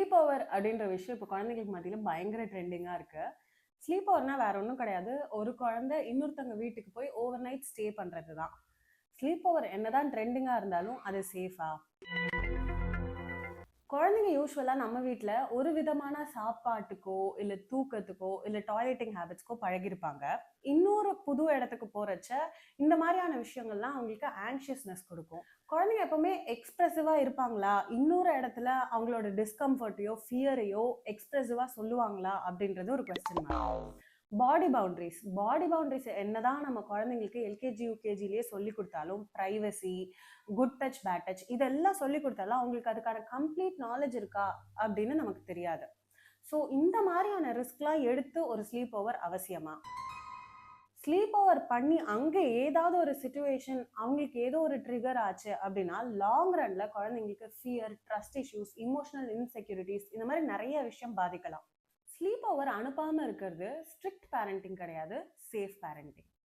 Sleep over அப்படின்ற விஷயம் இப்போ குழந்தைங்களுக்கு மத்தியில பயங்கர ட்ரெண்டிங்கா இருக்கு. ஸ்லீப் ஓவர்னா வேற ஒண்ணும் கிடையாது. ஒரு குழந்தை இன்னொருத்தவங்க வீட்டுக்கு போய் ஓவர் நைட் ஸ்டே பண்றது தான். ஸ்லீப் ஓவர் என்னதான் ட்ரெண்டிங்கா இருந்தாலும் அது சேஃபா? குழந்தைங்க யூசுவலா நம்ம வீட்ல ஒரு விதமான சாப்பாட்டுக்கோ, இல்ல தூக்கத்துக்கோ, இல்ல டாய்லெட்டிங் ஹேபிட்ஸ்க்கோ பழகியிருப்பாங்க. இன்னொரு புது இடத்துக்கு போறச்ச, இந்த மாரியான விஷயங்கள்லாம் அவங்களுக்கு ஆங்ஷியஸ்னஸ் குடுக்கும். குழந்தைங்க எப்பவுமே எக்ஸ்பிரசிவா இருப்பாங்களா? இன்னொரு இடத்துல அவங்களோட டிஸ்கம்ஃபர்ட்டையோ, ஃபியரையோ எக்ஸ்பிரசிவா சொல்லுவாங்களா? அப்படின்றது ஒரு கொஸ்டின் மார்க். பாடி பவுண்டரிஸ் என்னதான் நம்ம குழந்தைங்களுக்கு எல்கேஜி, யூகேஜிலேயே சொல்லிக் குடுத்தாலும், privacy, good touch, bad touch இதெல்லாம் சொல்லிக் குடுத்தாலும், அவங்களுக்கு அதுக்கான கம்ப்ளீட் நாலேட்ஜ் இருக்கா? அப்படின்னு நமக்கு தெரியாது. ஸோ இந்த மாரியான ரிஸ்க்லாம் எடுத்து ஒரு ஸ்லீப் ஓவர் அவசியமா? ஸ்லீப் ஓவர் பண்ணி அங்க ஏதாவது ஒரு சிச்சுவேஷன் அவங்களுக்கு ஏதோ ஒரு ட்ரிகர் ஆச்சு அப்படின்னா, லாங் ரன்ல குழந்தைங்களுக்கு ஃபியர், ட்ரஸ்ட் இஷ்யூஸ், இமோஷனல் இன்செக்யூரிட்டீஸ் இந்த மாரி நெறைய விஷயம் பாதிக்கலாம். ஸ்லீப் ஓவர் அனுப்பாம இருக்கிறது ஸ்ட்ரிக்ட் பேரண்டிங் கிடையாது, சேஃப் பேரண்டிங்.